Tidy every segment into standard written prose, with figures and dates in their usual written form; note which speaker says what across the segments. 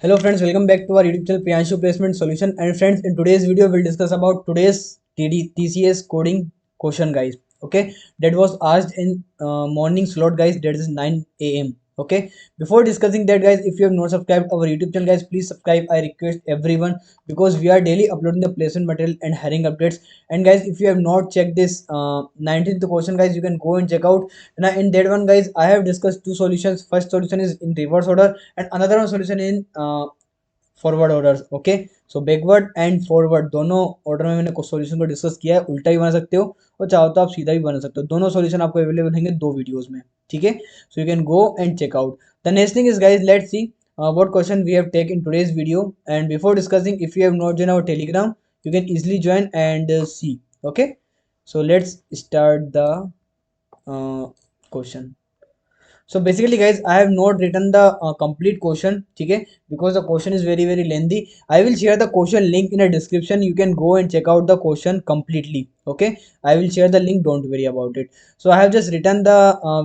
Speaker 1: Hello friends, welcome back to our YouTube channel Priyanshu Placement Solution. And friends, in today's video we'll discuss about today's TCS coding question, guys. Okay, that was asked in morning slot, guys. That is 9 a.m. Okay, before discussing that, guys, if you have not subscribed our YouTube channel, guys, please subscribe. I request everyone, because we are daily uploading the placement material and hiring updates. And guys, if you have not checked this 19th question, guys, you can go and check out. Now in that one, guys, I have discussed two solutions. First solution is in reverse order and another one solution in forward order. Okay, so backward and forward दोनों order में मैंने solution को discuss किया है. उल्टा भी बना सकते हो और चाहो तो आप सीधा भी बना सकते हो. दोनों सॉल्यूशन आपको अवेलेबल होंगे दो वीडियोस में. ठीक है, so you can go and check out. The next thing is, guys, let's see what question we have taken in today's video. And before discussing, if you have not joined our telegram, you can easily join and see. Okay, so let's start the question. So basically, guys, I have not written the complete question, ठीक है, because the question is very lengthy. I will share the question link in the description. You can go and check out the question completely. Okay, I will share the link, don't worry about it. So I have just written the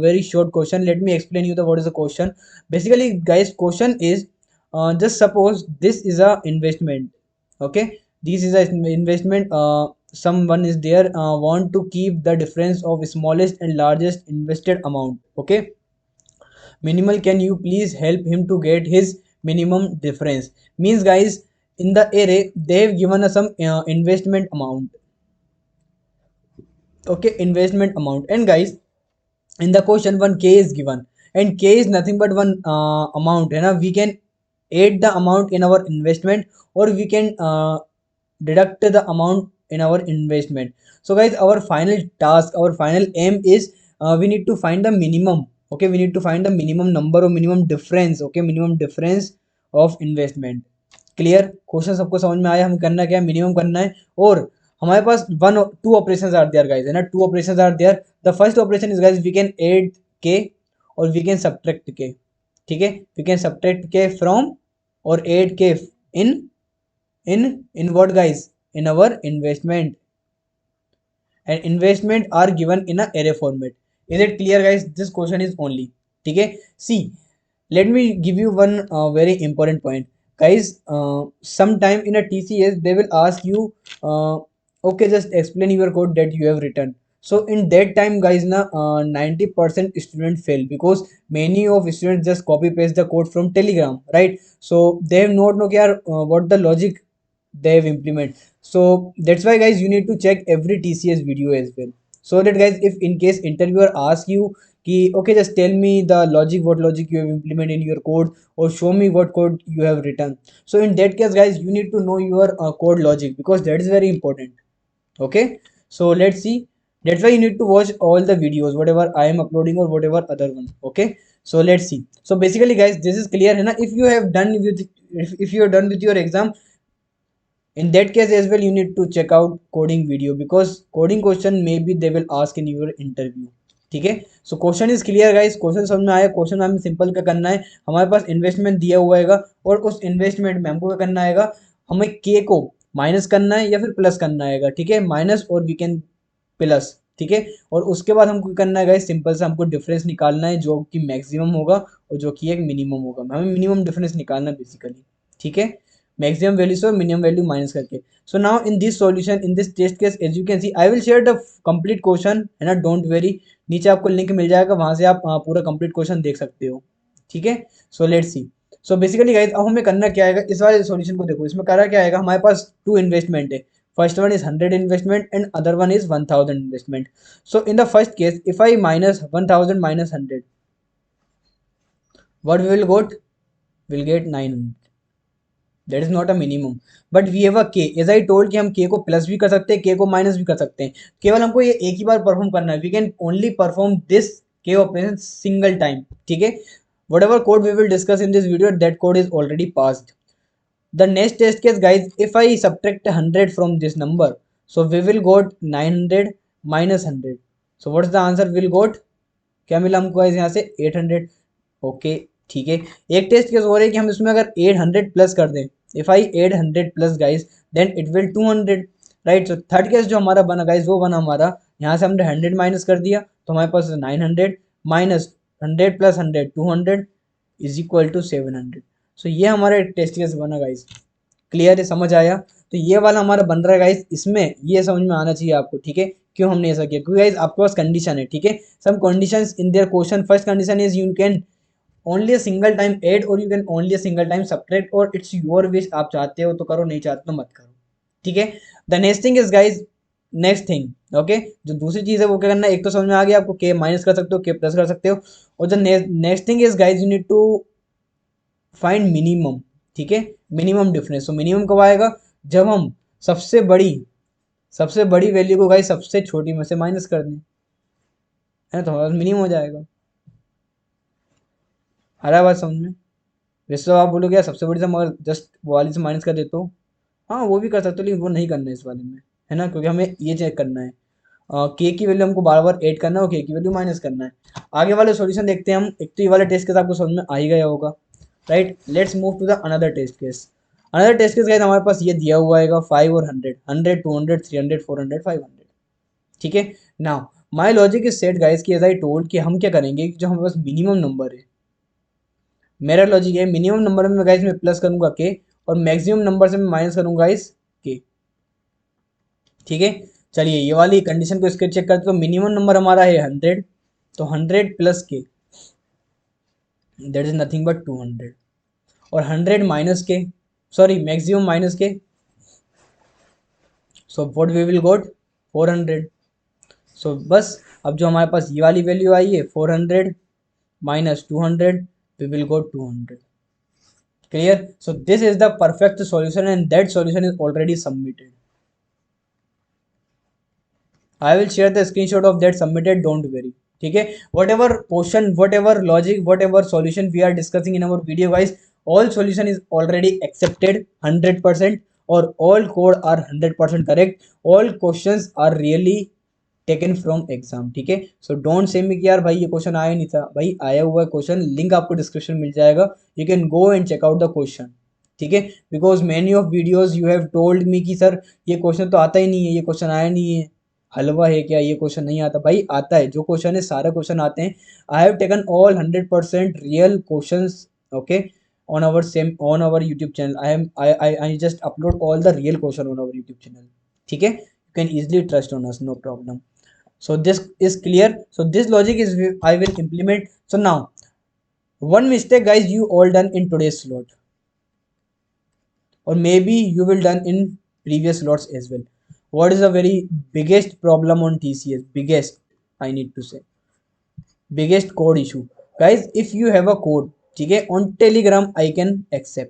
Speaker 1: very short question. Let me explain you the what is the question. Basically, guys, question is, just suppose this is a investment. Okay, this is a investment. Someone is there, want to keep the difference of smallest and largest invested amount. Okay, minimal, can you please help him to get his minimum difference? Means, guys, in the array they have given us some investment amount. Okay, investment amount. And guys, in the question 1k is given, and k is nothing but one amount, है ना. We can add the amount in our investment, or we can deduct the amount in our investment. So guys, our final task, our final aim is, we need to find the minimum. Okay, we need to find the minimum number or minimum difference. Okay, minimum difference of investment. Clear, question सबको समझ में आया. हम करना क्या है, minimum करना है. और हमारे पास one two operations are there, guys, है ना. Two operations are there. The first operation is, guys, we can add K और वी कैन सब्ट्रैक्ट के. ठीक है, we can subtract K from और add K in in what, guys, in our investment. And investment are given in a array format. Is it clear, guys? This question is only. ठीक है, see, let me give you one very important point, guys. Sometime in a TCS they will ask you, okay, just explain your code that you have written. So in that time, guys, na 90% students fail, because many of students just copy paste the code from Telegram, right? So they have not know yaar, what the logic they have implement. So that's why, guys, you need to check every TCS video as well, so that, guys, if in case interviewer asks you ki, okay, just tell me the logic, what logic you have implemented in your code, or show me what code you have written. So in that case, guys, you need to know your code logic, because that is very important. Okay, so let's see. That's why you need to watch all the videos, whatever I am uploading or whatever other one. Okay, so let's see. So basically, guys, this is clear, है ना. If you have done with, if you are done with your exam, in that case as well, you need to check out coding video, because coding question maybe they will ask in your interview. ठीक है, so question is clear, guys. Question समझ में आया. Question हमें simple क्या करना है, हमारे पास इन्वेस्टमेंट दिया हुआ है, और उस इन्वेस्टमेंट में हमको क्या करना है, हमें के को माइनस करना है या फिर प्लस करना है. ठीक है, माइनस और वी कैन प्लस. ठीक है, और उसके बाद हमको करना है, गाइस, सिंपल से हमको डिफरेंस निकालना है, जो कि मैक्सिमम होगा और जो कि एक मिनिमम होगा. हमें मिनिमम डिफरेंस निकालना है बेसिकली. ठीक है, maximum value से मिनिमम वैल्यू माइनस करके. So now in this solution, in this test case, as you can see, I will share the complete question, है ना. डोंट वेरी, नीचे आपको लिंक मिल जाएगा, वहां से आप पूरा कंप्लीट क्वेश्चन देख सकते हो. ठीक है, so let's see. So basically, guys, अब हमें करना क्या आएगा, इस वाले सॉल्यूशन को देखो. इसमें करा क्या आएगा, हमारे पास टू इन्वेस्टमेंट है. First one is 100 investment and other one is 1000 investment. So in the first case, if I minus 1000 minus 100, what we will got, will get 900. That is not a minimum, but we have a K. As I told कि हम के को plus भी कर सकते हैं, के को माइनस भी कर सकते हैं. केवल हमको ये एक ही बार परफॉर्म करना है. We can only perform this K operation single time. ठीक है, whatever code we will discuss in this video, that code is already passed. The next test case, guys, if I subtract 100 from this number, so we will got 900 minus 100. So what is the answer will got, क्या मिला हमको guys यहाँ से 800. Okay, ठीक है. एक test case हो रहा है कि हम इसमें अगर 800 प्लस कर दें, if I add 100 plus, guys, then it will 200, right. So third case जो हमारा बना, गाइज, वो बना हमारा, यहाँ से हमने 100 माइनस कर दिया, तो हमारे पास 900 minus 100 plus 100 200 is equal to 700. So ये हमारा टेस्ट केस बना गाइस, क्लियर है, समझ आया। तो ये वाला हमारा बन रहा है गाइस, इसमें ये समझ में आना चाहिए आपको, ठीक है, क्यों हमने ऐसा किया, क्योंकि गाइस आपके पास कंडीशन है, ठीक है, some conditions in there question. First condition is you can only a single time add और you can only a single time subtract, और इट्स योर विश, आप चाहते हो तो करो, नहीं चाहते तो मत करो, ठीक है। The next thing is guys, next thing okay, जो दूसरी चीज है वो क्या करना है, एक तो समझ में आ गया आपको, के माइनस कर सकते हो, के प्लस कर सकते हो, और जो next thing is guys you need to find minimum, ठीक है, मिनिमम डिफरेंस। तो मिनिमम कब आएगा, जब हम सबसे बड़ी वैल्यू को गाइज सबसे छोटी में से माइनस कर दें, है ना, तो हमारा मिनिमम हो जाएगा। आ रहा है बात समझ में। वैसे तो आप बोलोगे यार सबसे बड़ी से मगर जस्ट वो वाली से माइनस कर देते हो, हाँ वो भी कर सकते हो, लेकिन वो नहीं करना है इस वाले में, है ना, क्योंकि हमें ये चेक करना है, के की वैल्यू हमको बार बार ऐड करना है और के की वैल्यू माइनस करना है। आगे वाले सॉल्यूशन देखते हैं हम। एक तो ये वाला टेस्ट केस आपको समझ में आ ही गया होगा, right. Let's move to the another test case. Another test case guys हमारे पास ये दिया हुआ है 5 और 100, 100, 200, 300, 400, 500, ठीक है। Now my logic is set guys कि एज आई टोल्ड कि हम क्या करेंगे कि जो हमारे पास मिनिमम नंबर है, मेरा लॉजिक है मिनिमम नंबर में गाइस मैं प्लस करूंगा के, और मैक्सिमम नंबर से मैं माइनस करूंगा गाइस के, ठीक है। चलिए ये वाली कंडीशन को इसके चेक करते, तो मिनिमम नंबर हमारा है 100, तो 100 प्लस के दैट इज नथिंग बट 200, और 100 माइनस के, सॉरी मैक्सिमम माइनस के, सो व्हाट वी विल गोट 400। सो बस अब जो हमारे पास ये वाली वैल्यू आई है 400 minus 200, we will got 200, clear. So this is the perfect solution and that solution is already submitted. I will share the screenshot of that submitted, don't worry, ठीक है। Whatever question, whatever logic, whatever solution we are discussing in our video guys, all solution is already accepted 100%, or all code are 100% correct, all questions are really taken from exam, ठीक है। So don't say मी कि यार भाई ये question आया नहीं था, भाई आया हुआ है क्वेश्चन, लिंक आपको डिस्क्रिप्शन मिल जाएगा, you can go and check out the question, ठीक है। Because many of videos you have told me कि सर ये क्वेश्चन तो आता ही नहीं है, ये क्वेश्चन आया नहीं है, हलवा है क्या, ये क्वेश्चन नहीं आता, भाई आता है, जो क्वेश्चन है सारे क्वेश्चन आते हैं। I have taken all 100% real question, okay, on our same on our YouTube channel. I just upload all the real question on our YouTube channel, ठीक है, you can easily trust on us, no problem. So this is clear. So this logic is I will implement. So now one mistake guys you all done in today's slot, or maybe you will done in previous slots as well. What is the very biggest problem on TCS, biggest, I need to say, biggest code issue guys, if you have a code, ठीक है, on Telegram I can accept,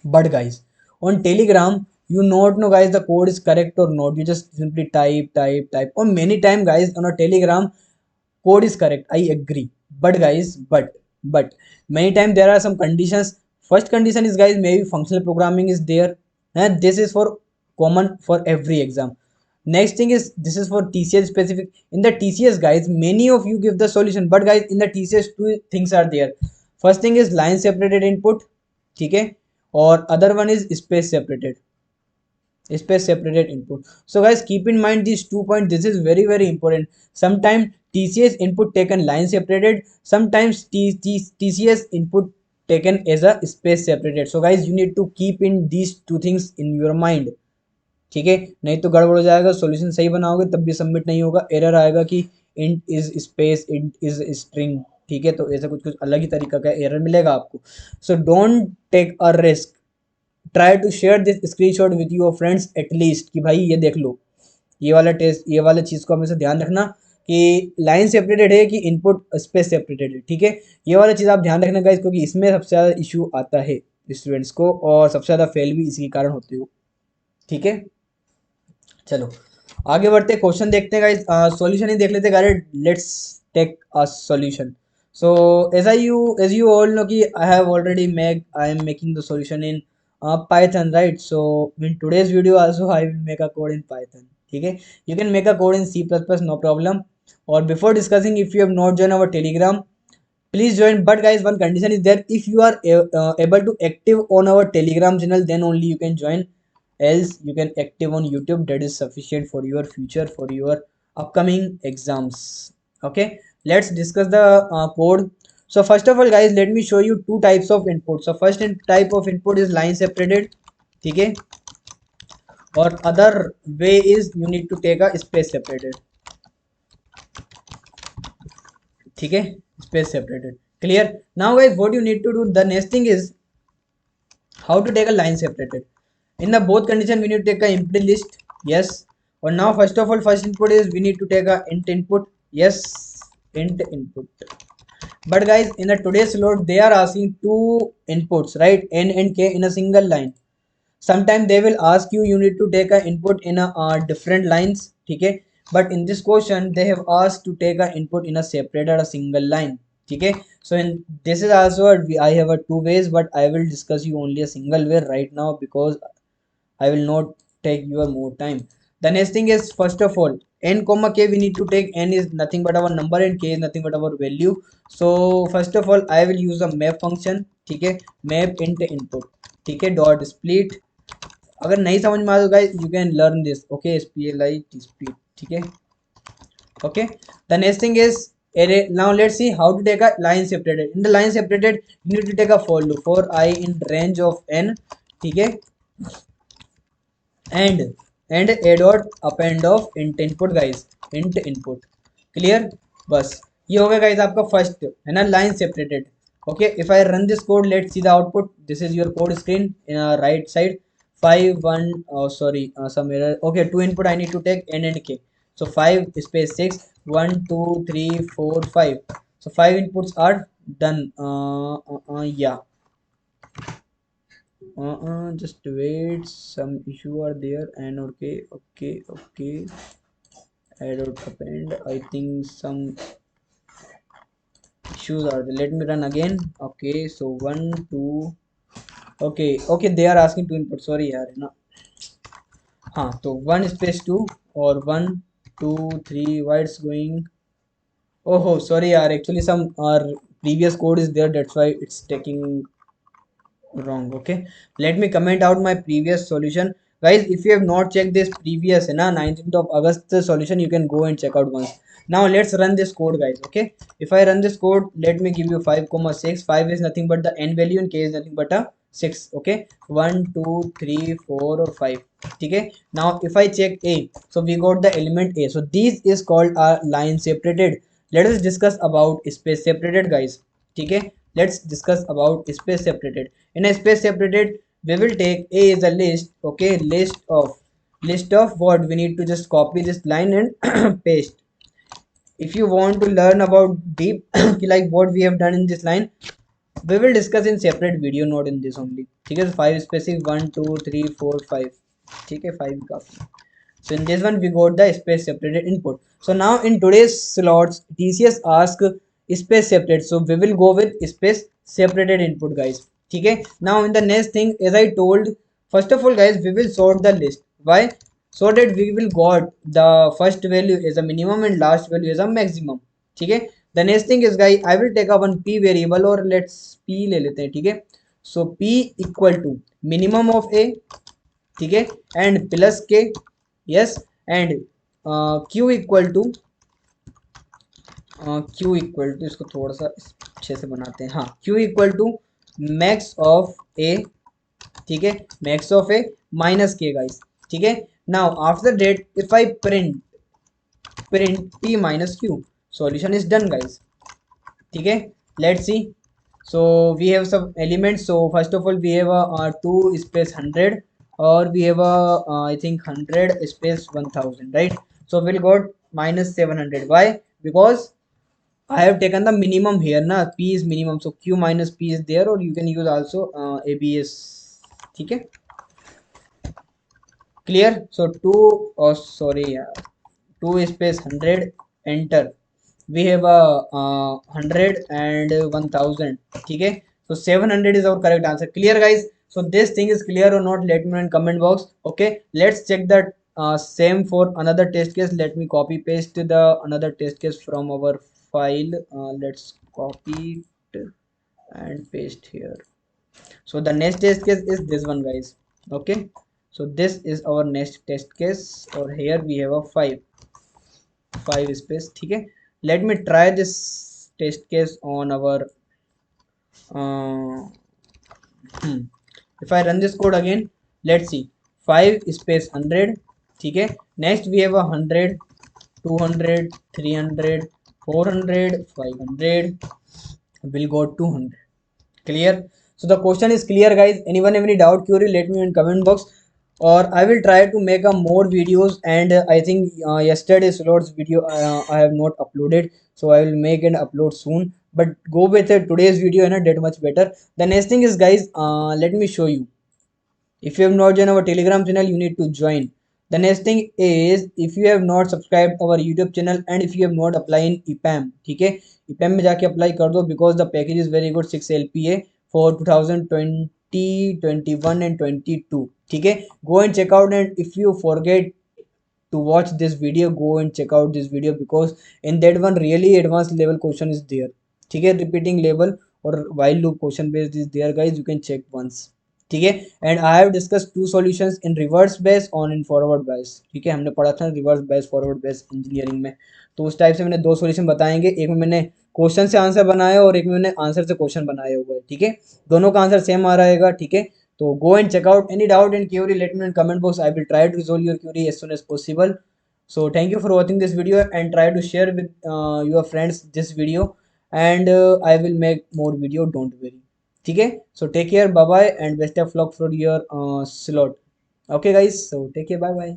Speaker 1: but guys on Telegram you not know guys the code is correct or not, you just simply type, or many time guys on a Telegram code is correct, I agree, but guys but many time there are some conditions. First condition is guys maybe functional programming is there, and this is for common for every exam. Next thing is this is for TCS specific. In the TCS guys many of you give the solution, but guys in the TCS two things are there. First thing is line separated input, ठीक है, और other one is space separated input. So guys keep in mind these 2 points, this is very important. Sometimes TCS input taken line separated, sometimes TCS input taken as a space separated. So guys you need to keep in these two things in your mind, ठीक है, नहीं तो गड़बड़ हो जाएगा, solution सही बनाओगे तब भी सबमिट नहीं होगा, एरर आएगा कि int is space, int is string, ठीक है, तो ऐसा कुछ कुछ अलग ही तरीका का एरर मिलेगा आपको। So don't take a risk, try to share this screenshot with your friends at least, कि भाई ये देख लो, ये वाला टेस्ट, ये वाला चीज़ को हमेशा ध्यान रखना कि लाइन सेपरेटेड है कि इनपुट स्पेस सेपरेटेड है, ठीक है, ये वाला चीज़ आप ध्यान रखना गाइस, क्योंकि इसमें सबसे ज़्यादा इशू आता है स्टूडेंट्स को, और सबसे ज़्यादा फेल भी इसी के कारण होते हो, ठीक है। चलो आगे बढ़ते, क्वेश्चन देखते हैं गाइस, सॉल्यूशन ही देख लेते हैं guys, let's take a solution. So as you all know कि I have already make I am making the solution in Python, right. So in today's video also I will make a code in Python, ठीक है, you can make a code in C++, no problem. और before discussing, if you have not join our Telegram, please join, but guys one condition is there, if you are able to active on our Telegram channel then only you can join, else you can active on YouTube, that is sufficient for your future, for your upcoming exams, okay. Let's discuss the code. So first of all guys, let me show you two types of input. So first type of input is line separated, okay, or other way is you need to take a space separated, okay, space separated. Clear? Now guys, what you need to do, the next thing is how to take a line separated. In the both condition we need to take a empty list, yes. Or now first of all, first input is we need to take a int input, yes, int input. But guys, in the today's load they are asking two inputs, right, n and k in a single line. Sometimes they will ask you, you need to take a input in a different lines, okay, but in this question they have asked to take a input in a separated a single line, okay. So in this is also I have a two ways, but I will discuss you only a single way right now because I will not take your more time. The next thing is first of all n comma k we need to take. N is nothing but our number and k is nothing but our value. So first of all I will use a map function, ठीक है, map int input, ठीक है, dot split. अगर नहीं समझ में आ तो guys you can learn this, okay, SPLIT split, ठीक है, okay. The next thing is array. Now let's see how to take a line separated. In the line separated you need to take a for loop for I in range of n, ठीक है, and a dot append of int input guys, int input. Clear? बस ये हो गया guys आपका first है ना line separated. Okay, if I run this code, let's see the output. This is your code screen in right side. 5 1 oh sorry, some error. Okay, two input I need to take n and k. So 5 space 6 1 2 3 4 5. So 5 inputs are done. Yeah, just wait, some issue are there. And okay, add out append, I think some issues are there. Let me run again. Okay, so 1 2. Okay, they are asking two input, sorry यार है ना. हाँ तो 1 space 2 और 1 2 3 why it's going. Oh sorry यार, actually some our previous code is there, that's why it's taking wrong. Okay, let me comment out my previous solution guys. If you have not checked this previous na 19th of August solution, you can go and check out once. Now let's run this code guys. Okay, if I run this code, let me give you 5,6. 5 is nothing but the n value and k is nothing but a 6. Okay, 1 2 3 4 or 5, okay. Now if I check a, so we got the element a, so this is called a line separated. Let us discuss about space separated guys, okay. Let's discuss about space separated. In a space separated we will take a is a list, okay, list of what we need to just copy this line and paste. If you want to learn about deep like what we have done in this line, we will discuss in separate video, not in this only, ठीक है. 5 specific 1 2 3 4 5, ठीक है, 5 काफी. So in this one we got the space separated input. So now in today's slots TCS ask space separate, so we will go with space separated input guys, okay. Now in the next thing, as I told, first of all guys we will sort the list. Why? So that we will got the first value as a minimum and last value as a maximum, okay. The next thing is guys, I will take a one p variable, or let's p ले लेते हैं, ठीक है. So p equal to minimum of a, ठीक है, and plus k, yes, and q equal to इसको थोड़ा सा अच्छे से बनाते हैं. हाँ, q equal to max of A, ठीक है, max of A minus K guys, ठीक है. Now after that if I print p minus q, solution is done guys, ठीक है. Let's see. So we have some elements. So first of all we have a 2 space 100, or we have a I think 100 space 1000, right? So we'll got minus 700. Why? Because I have taken the minimum here na, p is minimum, so q minus p is there, or you can use also abs, ठीक है. Clear? So 2, oh sorry, 2 space 100 enter. We have a 100 and 1000, okay. So 700 is our correct answer. Clear guys? So this thing is clear or not, let me know in comment box. Okay, let's check that same for another test case. Let me copy paste the another test case from our file. Let's copy it and paste here. So the next test case is this one guys, okay. So this is our next test case, or here we have a 5 space, ठीक है. Let me try this test case on our uh, if I run this code again, let's see, 5 space 100, ठीक है. Next we have a 100, 200, 300, 400, 500, will go 200. Clear? So the question is clear, guys. Anyone have any doubt, query, let me in comment box, or I will try to make a more videos. And I think yesterday's slots video I have not uploaded, so I will make and upload soon. But go with today's video and that much better. The next thing is, guys, let me show you. If you have not joined our Telegram channel, you need to join. The next thing is, if you have not subscribed our YouTube channel and if you have not applied in EPAM, ठीक है, EPAM में जाके apply कर दो, because the package is very good, 6 LPA for 2020, 21 and 22, ठीक है. Go and check out, and if you forget to watch this video, go and check out this video, because in that one really advanced level question is there, ठीक है. Repeating level or while loop question based is there, guys, you can check once, ठीक है. And I have discuss two solutions in reverse base और in forward base, ठीक है. हमने पढ़ा था reverse base forward base engineering में. तो उस टाइप से मैंने दो सॉल्यूशन बताएंगे, एक में मैंने क्वेश्चन से आंसर बनाया और एक में मैंने आंसर से क्वेश्चन बनाया हुआ है, ठीक है. दोनों का आंसर सेम आ रहेगा, ठीक है. तो go and check out. Any doubt and query, let me in comment box. I will try to resolve your query as soon as possible. So thank you for watching this video, and try to share with your friends this video, and I will make more video, don't worry, ठीक है. So take care, bye bye, and best of luck for your slot. Okay guys, so take care, bye bye.